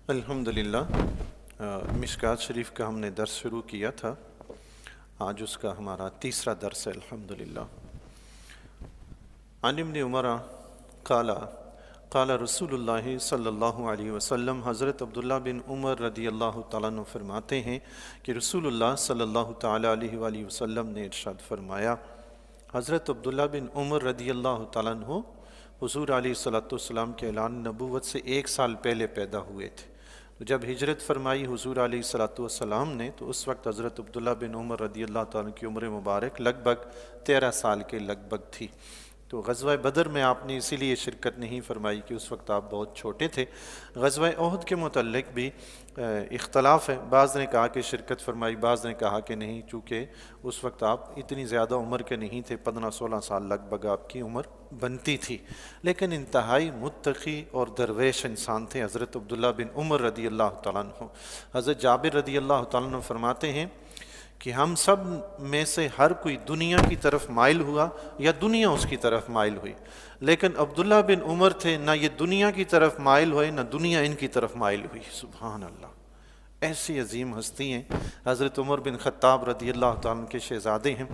الحمدللہ مشکات شریف کا ہم نے درس شروع کیا تھا، آج اس کا ہمارا تیسرا درس ہے الحمدللہ۔ عن ابن عمر قال قال رسول اللہ صلی اللہ علیہ وسلم، حضرت عبداللہ بن عمر رضی اللہ تعالیٰ عنہ فرماتے ہیں کہ رسول اللہ صلی اللہ تعالیٰ علیہ وآلہ وسلم نے ارشاد فرمایا۔ حضرت عبداللہ بن عمر رضی اللہ تعالیٰ عنہ حضور علیہ الصلوۃ والسلام کے اعلان نبوت سے 1 سال پہلے پیدا ہوئے تھے۔ جب ہجرت فرمائی حضور علیہ الصلوۃ والسلام نے تو اس وقت حضرت عبداللہ بن عمر رضی اللہ تعالیٰ کی عمر مبارک لگ بھگ 13 سال کے لگ بھگ تھی۔ تو غزوہ بدر میں آپ نے اسی لیے شرکت نہیں فرمائی کہ اس وقت آپ بہت چھوٹے تھے۔ غزوہ احد کے متعلق بھی اختلاف ہے، بعض نے کہا کہ شرکت فرمائی، بعض نے کہا کہ نہیں، چونکہ اس وقت آپ اتنی زیادہ عمر کے نہیں تھے، 15-16 سال لگ بھگ آپ کی عمر بنتی تھی، لیکن انتہائی متقی اور درویش انسان تھے حضرت عبداللہ بن عمر رضی اللہ تعالیٰ عنہ۔ حضرت جابر رضی اللہ تعالیٰ عنہ فرماتے ہیں کہ ہم سب میں سے ہر کوئی دنیا کی طرف مائل ہوا یا دنیا اس کی طرف مائل ہوئی، لیکن عبداللہ بن عمر تھے نہ یہ دنیا کی طرف مائل ہوئے نہ دنیا ان کی طرف مائل ہوئی۔ سبحان اللہ، ایسی عظیم ہستی ہیں۔ حضرت عمر بن خطاب رضی اللہ تعالیٰ عنہ کے شہزادے ہیں،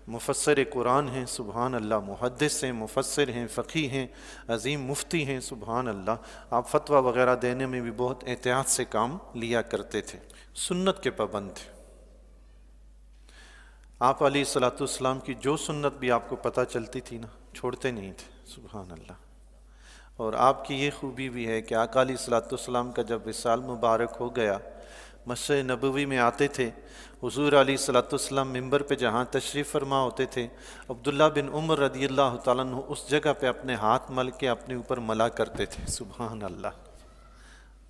مفسر قرآن ہیں، سبحان اللہ، محدث ہیں، مفسر ہیں، فقیہ ہیں، عظیم مفتی ہیں، سبحان اللہ۔ آپ فتویٰ وغیرہ دینے میں بھی بہت احتیاط سے کام لیا کرتے تھے، سنت کے پابند تھے۔ آپ علیہ الصلوۃ والسلام کی جو سنت بھی آپ کو پتہ چلتی تھی نا، چھوڑتے نہیں تھے، سبحان اللہ۔ اور آپ کی یہ خوبی بھی ہے کہ آقا علیہ الصلوۃ والسلام کا جب وصال مبارک ہو گیا، مسجد نبوی میں آتے تھے، حضور علیہ الصلوۃ والسلام ممبر پہ جہاں تشریف فرما ہوتے تھے، عبداللہ بن عمر رضی اللہ تعالیٰ عنہ اس جگہ پہ اپنے ہاتھ مل کے اپنے اوپر ملا کرتے تھے، سبحان اللہ۔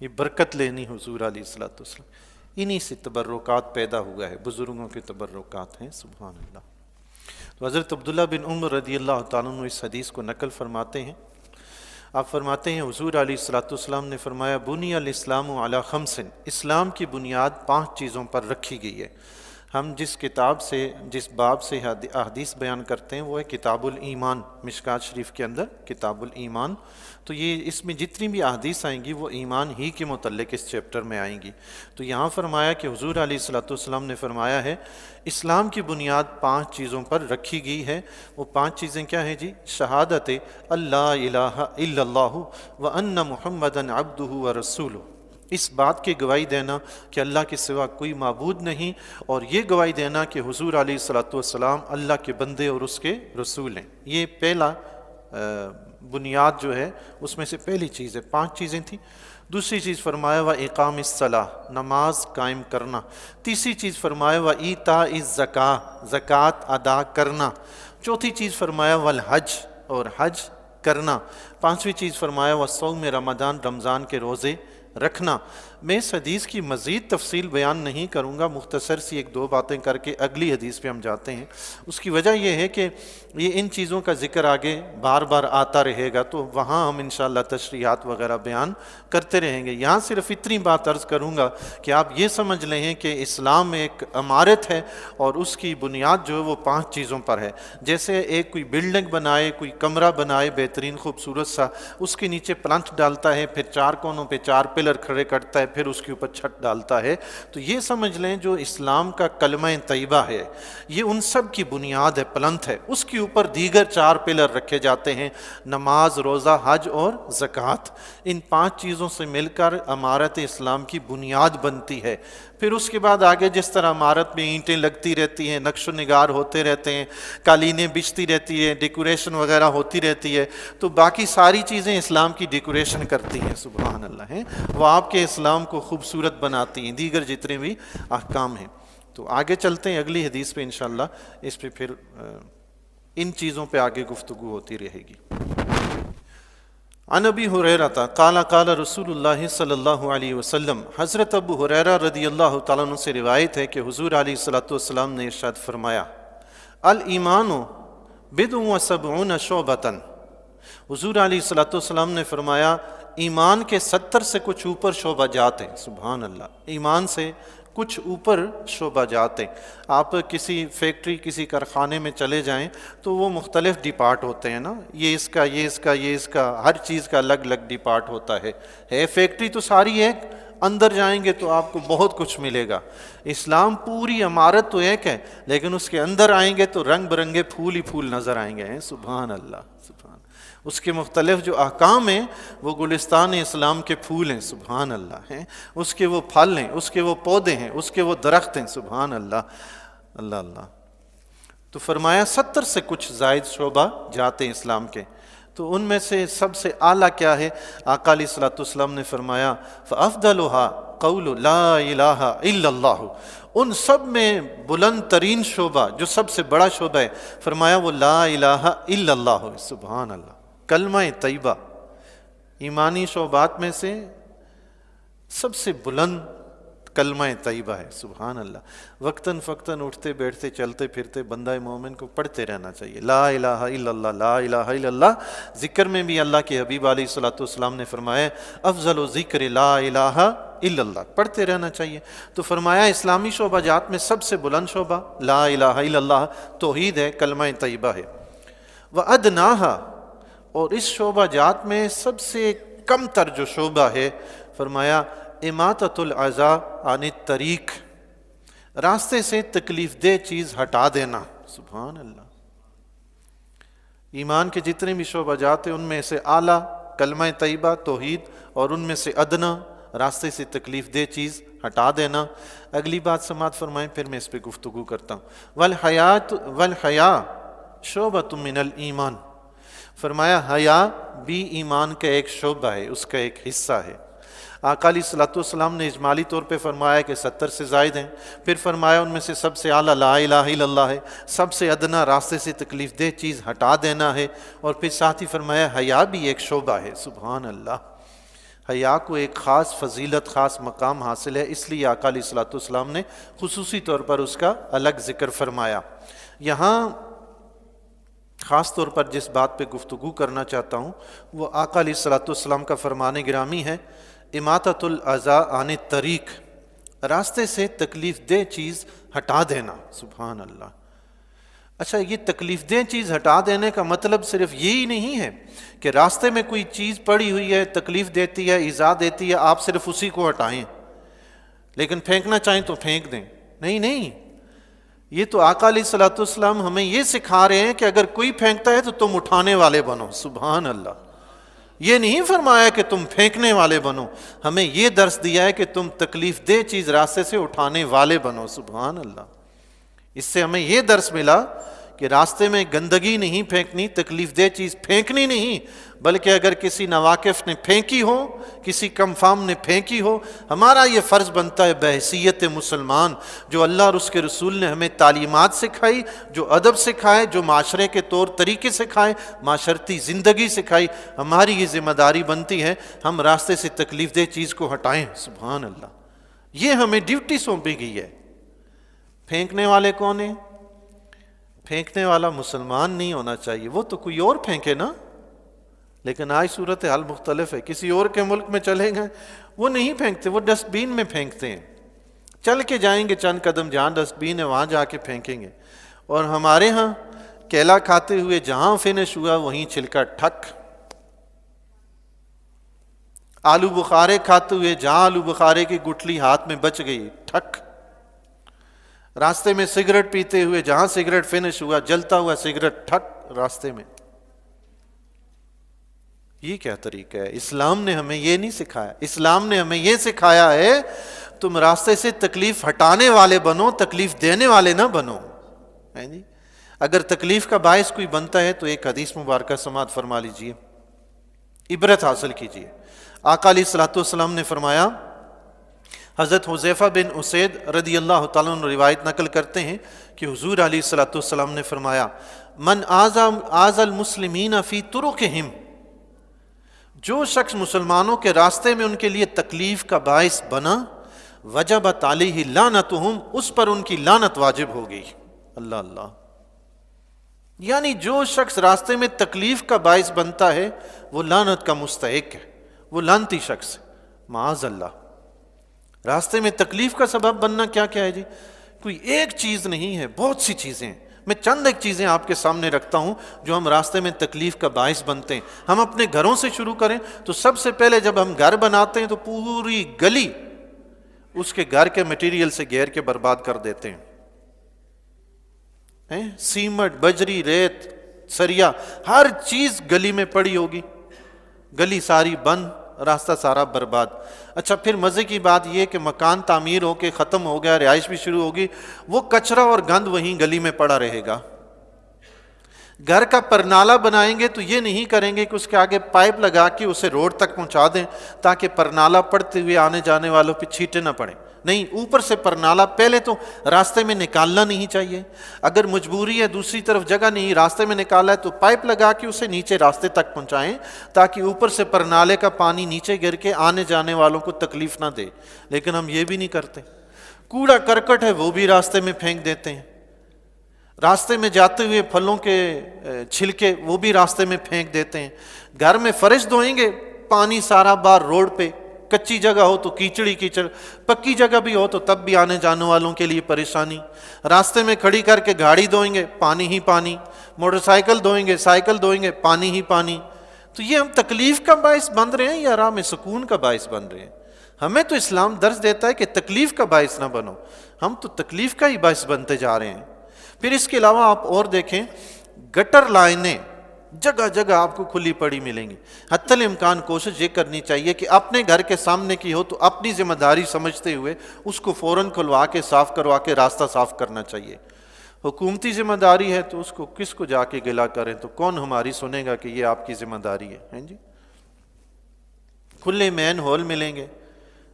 یہ برکت لینی حضور علیہ الصلوۃ والسلام، انہی سے تبرکات پیدا ہوا ہے، بزرگوں کے تبرکات ہیں، سبحان اللہ۔ تو حضرت عبداللہ بن عمر رضی اللہ تعالیٰ عنہ اس حدیث کو نقل فرماتے ہیں۔ آپ فرماتے ہیں حضور علیہ الصلوۃ والسلام نے فرمایا، بنی الاسلام علی خمس، اسلام کی بنیاد 5 چیزوں پر رکھی گئی ہے۔ ہم جس کتاب سے، جس باب سے احادیث بیان کرتے ہیں وہ ہے کتاب الایمان، مشکات شریف کے اندر کتاب الایمان۔ تو یہ اس میں جتنی بھی احادیث آئیں گی وہ ایمان ہی کے متعلق اس چیپٹر میں آئیں گی۔ تو یہاں فرمایا کہ حضور علیہ الصلوۃ والسلام نے فرمایا ہے اسلام کی بنیاد 5 چیزوں پر رکھی گئی ہے۔ وہ 5 چیزیں کیا ہیں جی؟ شہادت اللہ الہ الا اللہ وان محمدً عبدہ ورسولہ، اس بات کی گواہی دینا کہ اللہ کے سوا کوئی معبود نہیں، اور یہ گواہی دینا کہ حضور علیہ الصلوۃ والسلام اللہ کے بندے اور اس کے رسول ہیں۔ یہ پہلا بنیاد جو ہے اس میں سے پہلی چیز ہے، 5 چیزیں تھیں۔ دوسری چیز فرمایا وَإِقَامِ الصَّلَاةِ، نماز قائم کرنا۔ تیسری چیز فرمایا وَإِيتَاءِ الزَّكَاةِ، زکوٰۃ ادا کرنا۔ چوتھی چیز فرمایا وَالْحَجِّ، اور حج کرنا۔ 5ویں چیز فرمایا وَصَوْمِ رمضان، رمضان کے روزے رکھنا۔ میں اس حدیث کی مزید تفصیل بیان نہیں کروں گا، مختصر سی 1-2 باتیں کر کے اگلی حدیث پہ ہم جاتے ہیں۔ اس کی وجہ یہ ہے کہ یہ ان چیزوں کا ذکر آگے بار بار آتا رہے گا، تو وہاں ہم انشاءاللہ تشریحات وغیرہ بیان کرتے رہیں گے۔ یہاں صرف اتنی بات عرض کروں گا کہ آپ یہ سمجھ لیں کہ اسلام ایک عمارت ہے اور اس کی بنیاد جو ہے وہ 5 چیزوں پر ہے۔ جیسے ایک کوئی بلڈنگ بنائے، کوئی کمرہ بنائے بہترین خوبصورت سا، اس کے نیچے پلنتھ ڈالتا ہے، پھر 4 کونوں پہ 4 پلر کھڑے کرتا ہے، پھر اس کے اوپر چھت ڈالتا ہے۔ تو یہ سمجھ لیں جو اسلام کا کلمہ طیبہ ہے یہ ان سب کی بنیاد ہے، پلنتھ ہے، اس کے اوپر دیگر 4 پلر رکھے جاتے ہیں، نماز، روزہ، حج اور زکوٰۃ۔ ان 5 چیزوں سے مل کر عمارت اسلام کی بنیاد بنتی ہے۔ پھر اس کے بعد آگے جس طرح عمارت میں اینٹیں لگتی رہتی ہیں، نقش و نگار ہوتے رہتے ہیں، قالینیں بچھتی رہتی ہیں، ڈیکوریشن وغیرہ ہوتی رہتی ہے، تو باقی ساری چیزیں اسلام کی ڈیکوریشن کرتی ہیں، سبحان اللہ ہیں، وہ آپ کے اسلام کو خوبصورت بناتی ہیں، دیگر جتنے بھی احکام ہیں۔ تو آگے چلتے ہیں اگلی حدیث پہ انشاءاللہ، اس پہ پھر ان چیزوں پہ آگے گفتگو ہوتی رہے گی۔ عن ابی ہریرہ قال قال رسول اللہ صلی اللہ علیہ وسلم، حضرت ابو ہریرہ رضی اللہ تعالیٰ عنہ سے روایت ہے کہ حضور علیہ الصلوۃ والسلام نے ارشاد فرمایا، الایمان بضع و70 شعبۃ، حضور علیہ الصلوۃ والسلام نے فرمایا ایمان کے 70 سے کچھ اوپر شعبہ جات ہیں، سبحان اللہ، ایمان سے کچھ اوپر شعبہ جات ہیں۔ آپ کسی فیکٹری، کسی کارخانے میں چلے جائیں تو وہ مختلف ڈپارٹ ہوتے ہیں نا، یہ اس کا، یہ اس کا، یہ اس کا، ہر چیز کا الگ الگ ڈپارٹ ہوتا ہے فیکٹری تو ساری ایک، اندر جائیں گے تو آپ کو بہت کچھ ملے گا۔ اسلام پوری عمارت تو ایک ہے، لیکن اس کے اندر آئیں گے تو رنگ برنگے پھول ہی پھول نظر آئیں گے۔ سبحان اللہ، سبحان۔ اس کے مختلف جو احکام ہیں وہ گلستان اسلام کے پھول ہیں، سبحان اللہ ہیں، اس کے وہ پھل ہیں، اس کے وہ پودے ہیں، اس کے وہ درخت ہیں، سبحان اللہ، اللہ اللہ۔ تو فرمایا 70 سے کچھ زائد شعبہ جاتے ہیں اسلام کے، تو ان میں سے سب سے اعلیٰ کیا ہے؟ آقا علیہ الصلوۃ والسلام نے فرمایا فَأَفْضَلُهَا قَوْلُ لَا إِلَٰهَ إِلَّا اللَّهُ۔ ان سب میں بلند ترین شعبہ جو سب سے بڑا شعبہ ہے، فرمایا وہ لا الہ الا اللہ ہے، سبحان اللہ، کلمہ طیبہ۔ ایمانی شعبات میں سے سب سے بلند کلمہ طیبہ ہے، سبحان اللہ۔ وقتاً فقتاً اٹھتے بیٹھتے چلتے پھرتے بندہ مومن کو پڑھتے رہنا چاہیے، لا الہ الا اللہ، لا الہ الا اللہ۔ ذکر میں بھی اللہ کے حبیب علیہ الصلوۃ والسلام نے فرمایا افضل ذکر لا الہ الا اللہ، پڑھتے رہنا چاہیے۔ تو فرمایا اسلامی شعبہ جات میں سب سے بلند شعبہ لا الہ الا اللہ توحید ہے، کلمہ طیبہ ہے۔ وَأَدْنَاهَا، اور اس شعبہ جات میں سب سے کم تر جو شعبہ ہے، فرمایا اماطۃ العزا عن الطریق، راستے سے تکلیف دہ چیز ہٹا دینا، سبحان اللہ۔ ایمان کے جتنے بھی شعبہ جات ہیں ان میں سے اعلیٰ کلمہ طیبہ توحید، اور ان میں سے ادنا راستے سے تکلیف دہ چیز ہٹا دینا۔ اگلی بات سماعت فرمائیں، پھر میں اس پہ گفتگو کرتا ہوں۔ والحیا شعبۃ من الایمان، فرمایا حیا بھی ایمان کا ایک شعبہ ہے، اس کا ایک حصہ ہے۔ آقا علیہ الصلوۃ والسلام نے اجمالی طور پہ فرمایا کہ 70 سے زائد ہیں، پھر فرمایا ان میں سے سب سے اعلیٰ لا الہ الا اللہ ہے، سب سے ادنا راستے سے تکلیف دہ چیز ہٹا دینا ہے، اور پھر ساتھ ہی فرمایا حیا بھی ایک شعبہ ہے، سبحان اللہ۔ حیا کو ایک خاص فضیلت، خاص مقام حاصل ہے، اس لیے آقا علیہ الصلوۃ والسلام نے خصوصی طور پر اس کا الگ ذکر فرمایا۔ یہاں خاص طور پر جس بات پہ گفتگو کرنا چاہتا ہوں وہ آقا علیہ الصلوۃ والسلام کا فرمان گرامی ہے، اماطۃ العزا عن الطریق، راستے سے تکلیف دہ چیز ہٹا دینا، سبحان اللہ۔ اچھا، یہ تکلیف دہ چیز ہٹا دینے کا مطلب صرف یہی نہیں ہے کہ راستے میں کوئی چیز پڑی ہوئی ہے، تکلیف دیتی ہے، ایذا دیتی ہے، آپ صرف اسی کو ہٹائیں، لیکن پھینکنا چاہیں تو پھینک دیں، نہیں، یہ تو آقا علیہ الصلوۃ والسلام ہمیں یہ سکھا رہے ہیں کہ اگر کوئی پھینکتا ہے تو تم اٹھانے والے بنو، سبحان اللہ۔ یہ نہیں فرمایا کہ تم پھینکنے والے بنو، ہمیں یہ درس دیا ہے کہ تم تکلیف دہ چیز راستے سے اٹھانے والے بنو، سبحان اللہ۔ اس سے ہمیں یہ درس ملا کہ راستے میں گندگی نہیں پھینکنی، تکلیف دہ چیز پھینکنی نہیں، بلکہ اگر کسی ناواقف نے پھینکی ہو، کسی کم فہم نے پھینکی ہو، ہمارا یہ فرض بنتا ہے بحیثیت مسلمان، جو اللہ اور اس کے رسول نے ہمیں تعلیمات سکھائی، جو ادب سکھائے، جو معاشرے کے طور طریقے سکھائے، معاشرتی زندگی سکھائی، ہماری یہ ذمہ داری بنتی ہے ہم راستے سے تکلیف دہ چیز کو ہٹائیں، سبحان اللہ۔ یہ ہمیں ڈیوٹی سونپی گئی ہے۔ پھینکنے والے کون ہیں؟ پھینکنے والا مسلمان نہیں ہونا چاہیے، وہ تو کوئی اور پھینکے نا، لیکن آج صورتحال مختلف ہے۔ کسی اور کے ملک میں چلیں گے وہ نہیں پھینکتے، وہ ڈسٹ بین میں پھینکتے ہیں، چل کے جائیں گے چند قدم، جہاں ڈسٹ بین ہے وہاں جا کے پھینکیں گے۔ اور ہمارے ہاں کیلا کھاتے ہوئے جہاں فنش ہوا وہیں چھلکا ٹھک، آلو بخارے کھاتے ہوئے جہاں آلو بخارے کی گٹھلی ہاتھ میں بچ گئی ٹھک، راستے میں سگریٹ پیتے ہوئے جہاں سگریٹ فنش ہوا جلتا ہوا سگریٹ ٹھک راستے میں۔ یہ کیا طریقہ ہے؟ اسلام نے ہمیں یہ نہیں سکھایا، اسلام نے ہمیں یہ سکھایا ہے تم راستے سے تکلیف ہٹانے والے بنو، تکلیف دینے والے نہ بنو۔ اگر تکلیف کا باعث کوئی بنتا ہے تو ایک حدیث مبارکہ سماعت فرما لیجئے، عبرت حاصل کیجئے۔ آقا علیہ الصلوۃ والسلام نے فرمایا، حضرت حذیفہ بن اسید رضی اللہ تعالیٰ عنہ روایت نقل کرتے ہیں کہ حضور علیہ الصلوۃ والسلام نے فرمایا، من آذى المسلمین فی طرقہم، جو شخص مسلمانوں کے راستے میں ان کے لیے تکلیف کا باعث بنا، وجبت علیہ لعنتہم، اس پر ان کی لعنت واجب ہوگی۔ اللہ اللہ، یعنی جو شخص راستے میں تکلیف کا باعث بنتا ہے وہ لعنت کا مستحق ہے، وہ لعنتی شخص ہے، معاذ اللہ۔ راستے میں تکلیف کا سبب بننا کیا ہے جی؟ کوئی ایک چیز نہیں ہے، بہت سی چیزیں ہیں۔ میں چند ایک چیزیں آپ کے سامنے رکھتا ہوں جو ہم راستے میں تکلیف کا باعث بنتے ہیں۔ ہم اپنے گھروں سے شروع کریں تو سب سے پہلے جب ہم گھر بناتے ہیں تو پوری گلی اس کے گھر کے مٹیریل سے گھیر کے برباد کر دیتے ہیں۔ سیمٹ، بجری، ریت، سریا، ہر چیز گلی میں پڑی ہوگی، گلی ساری بند، راستہ سارا برباد۔ اچھا پھر مزے کی بات یہ کہ مکان تعمیر ہو کے ختم ہو گیا، رہائش بھی شروع ہوگی، وہ کچرا اور گند وہیں گلی میں پڑا رہے گا۔ گھر کا پرنالا بنائیں گے تو یہ نہیں کریں گے کہ اس کے آگے پائپ لگا کے اسے روڈ تک پہنچا دیں تاکہ پرنالا پڑتے ہوئے آنے جانے والوں پہ چھینٹے نہ پڑیں، نہیں، اوپر سے پرنالا پہلے تو راستے میں نکالنا نہیں چاہیے۔ اگر مجبوری ہے دوسری طرف جگہ نہیں، راستے میں نکالا ہے تو پائپ لگا کے اسے نیچے راستے تک پہنچائیں تاکہ اوپر سے پرنالے کا پانی نیچے گر کے آنے جانے والوں کو تکلیف نہ دے، لیکن ہم یہ بھی نہیں کرتے۔ کوڑا کرکٹ ہے وہ بھی راستے میں پھینک دیتے ہیں، راستے میں جاتے ہوئے پھلوں کے چھلکے وہ بھی راستے میں پھینک دیتے ہیں۔ گھر میں فرش دھوئیں گے، پانی سارا بار روڈ پہ، کچی جگہ ہو تو کیچڑی کیچڑ، پکی جگہ بھی ہو تو تب بھی آنے جانے والوں کے لیے پریشانی۔ راستے میں کھڑی کر کے گاڑی دھوئیں گے، پانی ہی پانی، موٹر سائیکل دھوئیں گے، سائیکل دھوئیں گے، پانی ہی پانی۔ تو یہ ہم تکلیف کا باعث بن رہے ہیں یا راہ سکون کا باعث بن رہے ہیں؟ ہمیں تو اسلام درس دیتا ہے کہ تکلیف کا باعث نہ بنو، ہم تو تکلیف کا ہی باعث بنتے جا رہے ہیں۔ پھر اس کے علاوہ آپ اور دیکھیں، گٹر لائنیں جگہ جگہ آپ کو کھلی پڑی ملیں گی۔ حتی الامکان کوشش یہ کرنی چاہیے کہ اپنے گھر کے سامنے کی ہو تو اپنی ذمہ داری سمجھتے ہوئے اس کو فوراً کھلوا کے صاف کروا کے راستہ صاف کرنا چاہیے۔ حکومتی ذمہ داری ہے تو اس کو کس کو جا کے گلا کریں، تو کون ہماری سنے گا کہ یہ آپ کی ذمہ داری ہے جی۔ کھلے مین ہول ملیں گے،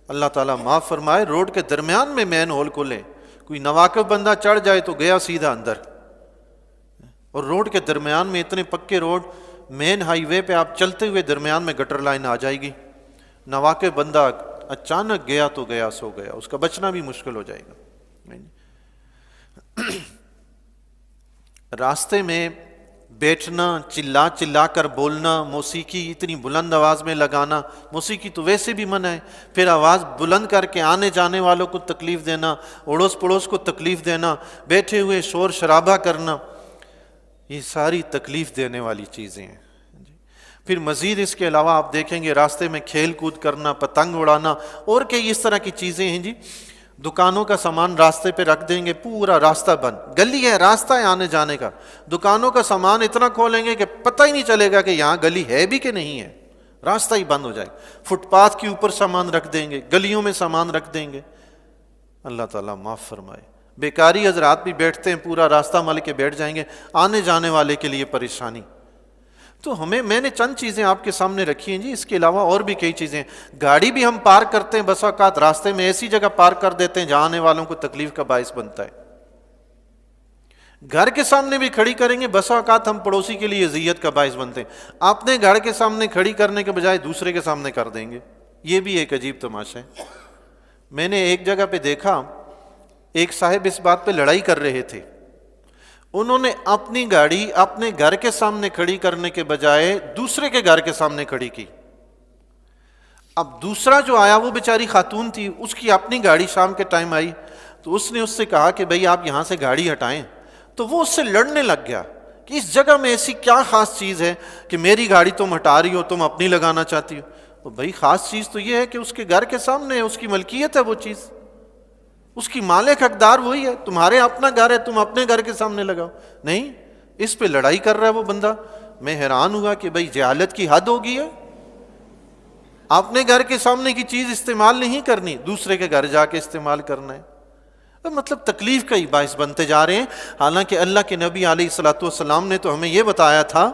اللہ تعالیٰ معاف فرمائے، روڈ کے درمیان میں مین ہول کھلے، کوئی نواقف بندہ چڑھ جائے تو گیا سیدھا اندر۔ اور روڈ کے درمیان میں اتنے پکے روڈ، مین ہائی وے پہ آپ چلتے ہوئے درمیان میں گٹر لائن آ جائے گی، نواقف بندہ اچانک گیا تو گیا سو گیا، اس کا بچنا بھی مشکل ہو جائے گا۔ راستے میں بیٹھنا، چلا چلا کر بولنا، موسیقی اتنی بلند آواز میں لگانا، موسیقی تو ویسے بھی منع ہے، پھر آواز بلند کر کے آنے جانے والوں کو تکلیف دینا، اڑوس پڑوس کو تکلیف دینا، بیٹھے ہوئے شور شرابہ کرنا، یہ ساری تکلیف دینے والی چیزیں ہیں۔ پھر مزید اس کے علاوہ آپ دیکھیں گے راستے میں کھیل کود کرنا، پتنگ اڑانا اور کئی اس طرح کی چیزیں ہیں جی۔ دکانوں کا سامان راستے پہ رکھ دیں گے، پورا راستہ بند، گلی ہے، راستہ ہے آنے جانے کا، دکانوں کا سامان اتنا کھولیں گے کہ پتہ ہی نہیں چلے گا کہ یہاں گلی ہے بھی کہ نہیں ہے، راستہ ہی بند ہو جائے گا۔ فٹ پاتھ کے اوپر سامان رکھ دیں گے، گلیوں میں سامان رکھ دیں گے، اللہ تعالیٰ معاف فرمائے۔ بیکاری حضرات بھی بیٹھتے ہیں، پورا راستہ مل کے بیٹھ جائیں گے، آنے جانے والے کے لیے پریشانی۔ تو میں نے چند چیزیں آپ کے سامنے رکھی ہیں جی، اس کے علاوہ اور بھی کئی چیزیں۔ گاڑی بھی ہم پارک کرتے ہیں، بس اوقات راستے میں ایسی جگہ پارک کر دیتے ہیں جہاں آنے والوں کو تکلیف کا باعث بنتا ہے۔ گھر کے سامنے بھی کھڑی کریں گے، بس اوقات ہم پڑوسی کے لیے اذیت کا باعث بنتے ہیں۔ اپنے گھر کے سامنے کھڑی کرنے کے بجائے دوسرے کے سامنے کر دیں گے، یہ بھی ایک عجیب تماشا ہے۔ میں نے ایک جگہ پہ دیکھا، ایک صاحب اس بات پہ لڑائی کر رہے تھے، انہوں نے اپنی گاڑی اپنے گھر کے سامنے کھڑی کرنے کے بجائے دوسرے کے گھر کے سامنے کھڑی کی۔ اب دوسرا جو آیا وہ بیچاری خاتون تھی، اس کی اپنی گاڑی شام کے ٹائم آئی تو اس نے اس سے کہا کہ بھئی آپ یہاں سے گاڑی ہٹائیں، تو وہ اس سے لڑنے لگ گیا کہ اس جگہ میں ایسی کیا خاص چیز ہے کہ میری گاڑی تم ہٹا رہی ہو، تم اپنی لگانا چاہتی ہو۔ تو بھئی خاص چیز تو یہ ہے کہ اس کے گھر کے سامنے ہے، اس کی ملکیت ہے وہ چیز، اس کی مالک حقدار وہی ہے، تمہارے اپنا گھر ہے، تم اپنے گھر کے سامنے لگاؤ۔ نہیں، اس پہ لڑائی کر رہا ہے وہ بندہ۔ میں حیران ہوا کہ بھئی جہالت کی حد ہوگی ہے، اپنے گھر کے سامنے کی چیز استعمال نہیں کرنی، دوسرے کے گھر جا کے استعمال کرنا ہے۔ مطلب تکلیف کا ہی باعث بنتے جا رہے ہیں، حالانکہ اللہ کے نبی علیہ الصلوۃ والسلام نے تو ہمیں یہ بتایا تھا،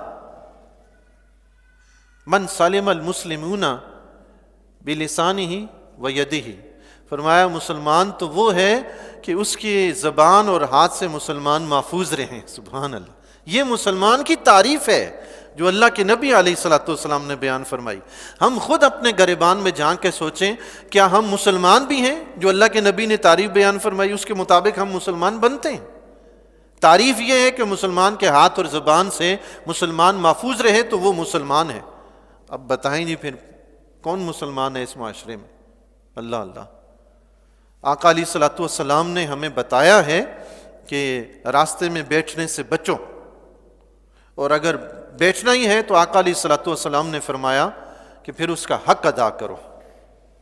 من سلم المسلمون بلسانہ ویدہ، فرمایا مسلمان تو وہ ہے کہ اس کی زبان اور ہاتھ سے مسلمان محفوظ رہیں۔ سبحان اللہ، یہ مسلمان کی تعریف ہے جو اللہ کے نبی علیہ الصلوۃ والسلام نے بیان فرمائی۔ ہم خود اپنے گریبان میں جھانک کے سوچیں، کیا ہم مسلمان بھی ہیں جو اللہ کے نبی نے تعریف بیان فرمائی اس کے مطابق ہم مسلمان بنتے ہیں؟ تعریف یہ ہے کہ مسلمان کے ہاتھ اور زبان سے مسلمان محفوظ رہے تو وہ مسلمان ہے۔ اب بتائیں جی پھر کون مسلمان ہے اس معاشرے میں؟ اللہ اللہ۔ آقا علیہ الصلوۃ والسلام نے ہمیں بتایا ہے کہ راستے میں بیٹھنے سے بچو، اور اگر بیٹھنا ہی ہے تو آقا علیہ الصلوۃ والسلام نے فرمایا کہ پھر اس کا حق ادا کرو۔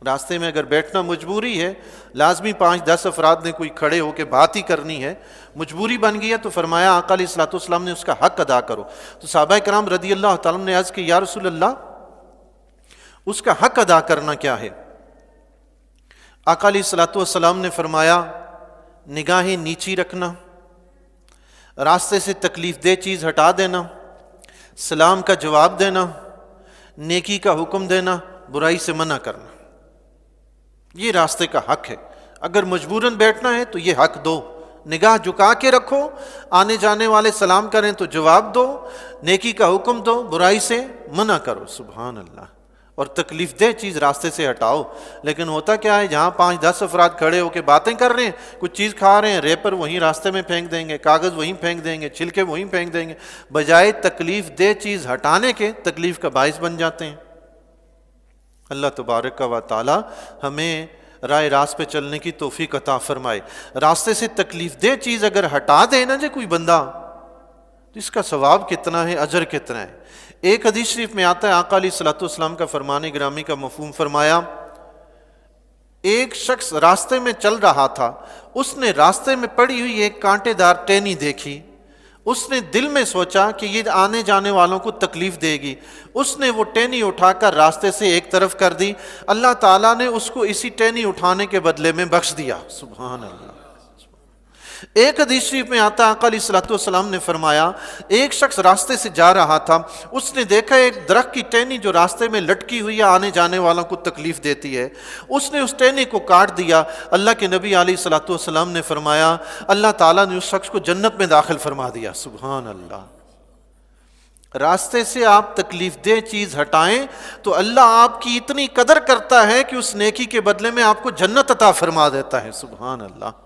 راستے میں اگر بیٹھنا مجبوری ہے، لازمی 5-10 افراد نے کوئی کھڑے ہو کے بات ہی کرنی ہے، مجبوری بن گئی ہے، تو فرمایا آقا علیہ الصلوۃ والسلام نے اس کا حق ادا کرو۔ تو صحابہ کرام رضی اللہ تعالیٰ نے عرض کی یا رسول اللہ اس کا حق ادا کرنا کیا ہے؟ آقا علیہ الصلوۃ والسلام نے فرمایا نگاہیں نیچی رکھنا، راستے سے تکلیف دہ چیز ہٹا دینا، سلام کا جواب دینا، نیکی کا حکم دینا، برائی سے منع کرنا، یہ راستے کا حق ہے۔ اگر مجبوراً بیٹھنا ہے تو یہ حق دو، نگاہ جھکا کے رکھو، آنے جانے والے سلام کریں تو جواب دو، نیکی کا حکم دو، برائی سے منع کرو۔ سبحان اللہ۔ اور تکلیف دہ چیز راستے سے ہٹاؤ۔ لیکن ہوتا کیا ہے، جہاں 5-10 افراد کھڑے ہو کے باتیں کر رہے ہیں، کچھ چیز کھا رہے ہیں، ریپر وہیں راستے میں پھینک دیں گے، کاغذ وہیں پھینک دیں گے، چھلکے وہیں پھینک دیں گے، بجائے تکلیف دہ چیز ہٹانے کے تکلیف کا باعث بن جاتے ہیں۔ اللہ تبارک و تعالی ہمیں راہ راست پہ چلنے کی توفیق عطا فرمائے۔ راستے سے تکلیف دہ چیز اگر ہٹا دے نا جی کوئی بندہ، تو اس کا ثواب کتنا ہے، اجر کتنا ہے۔ ایک حدیث شریف میں آتا ہے، آقا علیہ الصلوۃ والسلام کا فرمان گرامی کا مفہوم فرمایا، ایک شخص راستے میں چل رہا تھا، اس نے راستے میں پڑی ہوئی ایک کانٹے دار ٹہنی دیکھی، اس نے دل میں سوچا کہ یہ آنے جانے والوں کو تکلیف دے گی، اس نے وہ ٹہنی اٹھا کر راستے سے ایک طرف کر دی، اللہ تعالیٰ نے اس کو اسی ٹہنی اٹھانے کے بدلے میں بخش دیا۔ سبحان اللہ۔ ایک حدیث شریف میں آتا ہے، آقا علیہ الصلوۃ والسلام نے فرمایا ایک شخص راستے سے جا رہا تھا، اس نے دیکھا ایک درخت کی ٹہنی جو راستے میں لٹکی ہوئی ہے، آنے جانے والوں کو تکلیف دیتی ہے، اس نے اس ٹہنی کو کاٹ دیا۔ اللہ کے نبی علیہ الصلوۃ والسلام نے فرمایا اللہ تعالیٰ نے اس شخص کو جنت میں داخل فرما دیا۔ سبحان اللہ۔ راستے سے آپ تکلیف دہ چیز ہٹائیں تو اللہ آپ کی اتنی قدر کرتا ہے کہ اس نیکی کے بدلے میں آپ کو جنت عطا فرما دیتا ہے۔ سبحان اللہ۔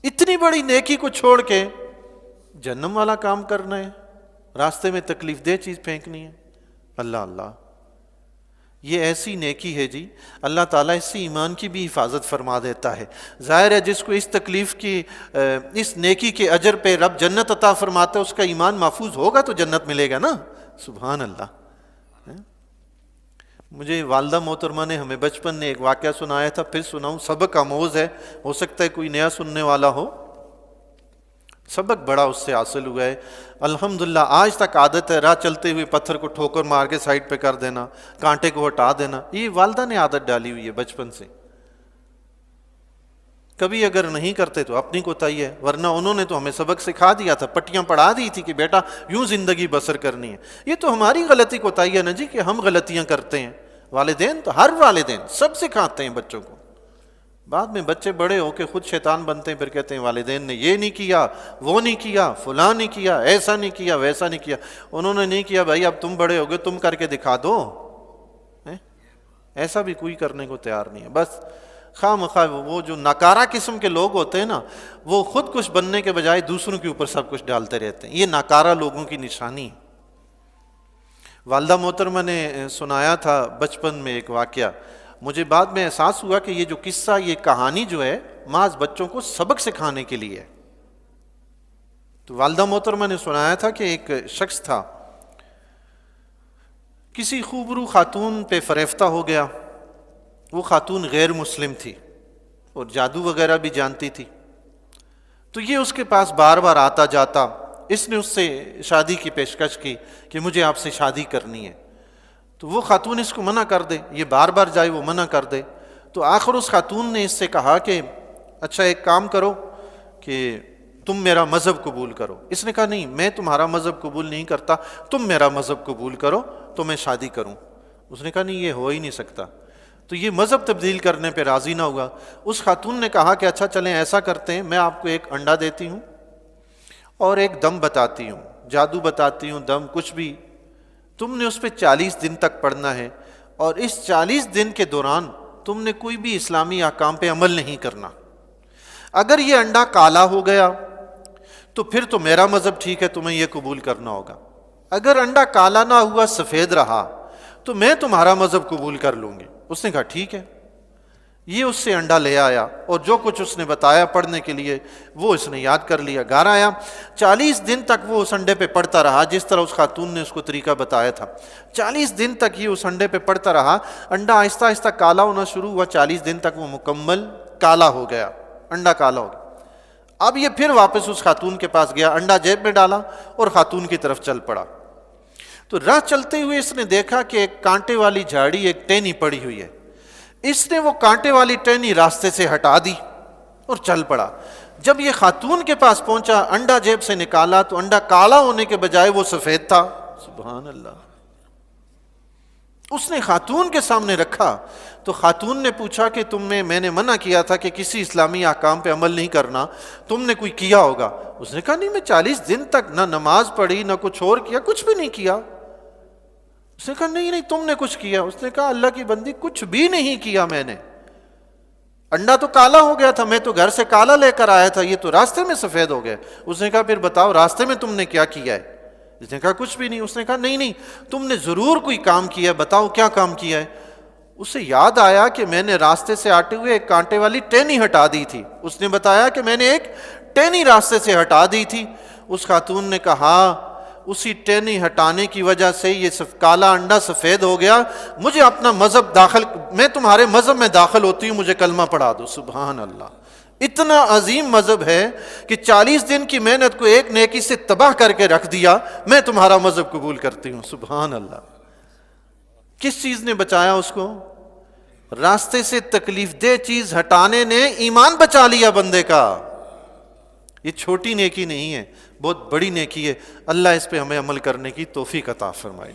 اتنی بڑی نیکی کو چھوڑ کے جہنم والا کام کرنا ہے، راستے میں تکلیف دہ چیز پھینکنی ہے۔ اللہ اللہ، یہ ایسی نیکی ہے جی، اللہ تعالیٰ اس سے ایمان کی بھی حفاظت فرما دیتا ہے۔ ظاہر ہے جس کو اس تکلیف کی اس نیکی کے اجر پہ رب جنت عطا فرماتا ہے، اس کا ایمان محفوظ ہوگا تو جنت ملے گا نا۔ سبحان اللہ۔ مجھے والدہ محترمہ نے ہمیں بچپن میں ایک واقعہ سنایا تھا، پھر سناؤں، سبق آموز ہے، ہو سکتا ہے کوئی نیا سننے والا ہو، سبق بڑا اس سے حاصل ہوا ہے۔ الحمدللہ آج تک عادت ہے راہ چلتے ہوئے پتھر کو ٹھوکر مار کے سائڈ پہ کر دینا، کانٹے کو ہٹا دینا، یہ والدہ نے عادت ڈالی ہوئی ہے بچپن سے۔ کبھی اگر نہیں کرتے تو اپنی کوتاہی ہے، ورنہ انہوں نے تو ہمیں سبق سکھا دیا تھا، پٹیاں پڑھا دی تھی کہ بیٹا یوں زندگی بسر کرنی ہے۔ یہ تو ہماری غلطی کوتاہی ہے نا جی کہ ہم غلطیاں کرتے ہیں۔ والدین تو ہر والدین سب سکھاتے ہیں بچوں کو، بعد میں بچے بڑے ہو کے خود شیطان بنتے ہیں، پھر کہتے ہیں والدین نے یہ نہیں کیا، وہ نہیں کیا، فلاں نہیں کیا، ایسا نہیں کیا، ویسا نہیں کیا۔ انہوں نے نہیں کیا بھائی، اب تم بڑے ہو گئے، تم کر کے دکھا دو۔ ایسا بھی کوئی کرنے کو تیار نہیں ہے۔ بس خواہ مخواہ وہ جو ناکارہ قسم کے لوگ ہوتے ہیں نا، وہ خود کچھ بننے کے بجائے دوسروں کے اوپر سب کچھ ڈالتے رہتے ہیں، یہ ناکارہ لوگوں کی نشانی ہے۔ والدہ محترمہ نے سنایا تھا بچپن میں ایک واقعہ، مجھے بعد میں احساس ہوا کہ یہ جو قصہ، یہ کہانی جو ہے محض بچوں کو سبق سکھانے کے لیے ہے۔ تو والدہ محترمہ نے سنایا تھا کہ ایک شخص تھا، کسی خوبرو خاتون پہ فریفتہ ہو گیا۔ وہ خاتون غیر مسلم تھی اور جادو وغیرہ بھی جانتی تھی، تو یہ اس کے پاس بار بار آتا جاتا۔ اس نے اس سے شادی کی پیشکش کی کہ مجھے آپ سے شادی کرنی ہے، تو وہ خاتون اس کو منع کر دے، یہ بار بار جائے وہ منع کر دے۔ تو آخر اس خاتون نے اس سے کہا کہ اچھا ایک کام کرو کہ تم میرا مذہب قبول کرو۔ اس نے کہا نہیں، میں تمہارا مذہب قبول نہیں کرتا، تم میرا مذہب قبول کرو تو میں شادی کروں۔ اس نے کہا نہیں، یہ ہو ہی نہیں سکتا۔ تو یہ مذہب تبدیل کرنے پہ راضی نہ ہوا۔ اس خاتون نے کہا کہ اچھا چلیں ایسا کرتے ہیں، میں آپ کو ایک انڈا دیتی ہوں اور ایک دم بتاتی ہوں، جادو بتاتی ہوں، دم کچھ بھی، تم نے اس پہ 40 دن تک پڑھنا ہے، اور اس 40 دن کے دوران تم نے کوئی بھی اسلامی احکام پہ عمل نہیں کرنا۔ اگر یہ انڈا کالا ہو گیا تو پھر تو میرا مذہب ٹھیک ہے، تمہیں یہ قبول کرنا ہوگا۔ اگر انڈا کالا نہ ہوا، سفید رہا، تو میں تمہارا مذہب قبول کر لوں گی۔ اس نے کہا ٹھیک ہے۔ یہ اس سے انڈا لے آیا اور جو کچھ اس نے بتایا پڑھنے کے لیے وہ اس نے یاد کر لیا. گھر آیا, 40 دن تک وہ اس انڈے پہ پڑھتا رہا جس طرح اس خاتون نے اس کو طریقہ بتایا تھا. 40 دن تک یہ اس انڈے پہ پڑھتا رہا. انڈا آہستہ آہستہ کالا ہونا شروع ہوا. 40 دن تک وہ مکمل کالا ہو گیا, انڈا کالا ہو گیا. اب یہ پھر واپس اس خاتون کے پاس گیا, انڈا جیب میں ڈالا اور خاتون کی طرف چل پڑا. تو راہ چلتے ہوئے اس نے دیکھا کہ ایک کانٹے والی جھاڑی, ایک ٹہنی پڑی ہوئی ہے. اس نے وہ کانٹے والی ٹہنی راستے سے ہٹا دی اور چل پڑا. جب یہ خاتون کے پاس پہنچا, انڈا جیب سے نکالا تو انڈا کالا ہونے کے بجائے وہ سفید تھا. سبحان اللہ. اس نے خاتون کے سامنے رکھا تو خاتون نے پوچھا کہ میں نے منع کیا تھا کہ کسی اسلامی احکام پہ عمل نہیں کرنا, تم نے کوئی کیا ہوگا. اس نے کہا نہیں, میں 40 دن تک نہ نماز پڑھی نہ کچھ اور کیا, کچھ بھی نہیں کیا. اس نے کہا نہیں تم نے کچھ کیا. اس نے کہا اللہ کی بندی کچھ بھی نہیں کیا میں نے, انڈا تو کالا ہو گیا تھا, میں تو گھر سے کالا لے کر آیا تھا, یہ تو راستے میں سفید ہو گیا. اس نے کہا پھر بتاؤ راستے میں تم نے کیا کیا ہے. اس نے کہا کچھ بھی نہیں. اس نے کہا نہیں تم نے ضرور کوئی کام کیا ہے, بتاؤ کیا کام کیا ہے. اسے یاد آیا کہ میں نے راستے سے آتے ہوئے ایک کانٹے والی ٹہنی ہٹا دی تھی. اس نے بتایا کہ میں نے ایک ٹہنی راستے سے ہٹا دی تھی. اس خاتون نے کہا اسی ٹہنی ہٹانے کی وجہ سے یہ کالا انڈا سفید ہو گیا, مجھے اپنا مذہب میں تمہارے مذہب میں داخل ہوتی ہوں, مجھے کلمہ پڑھا دو. سبحان اللہ. اتنا عظیم مذہب ہے کہ 40 دن کی محنت کو ایک نیکی سے تباہ کر کے رکھ دیا, میں تمہارا مذہب قبول کرتی ہوں. سبحان اللہ. کس چیز نے بچایا اس کو؟ راستے سے تکلیف دہ چیز ہٹانے نے ایمان بچا لیا بندے کا. یہ چھوٹی نیکی نہیں ہے, بہت بڑی نیکی ہے. اللہ اس پہ ہمیں عمل کرنے کی توفیق عطا فرمائے.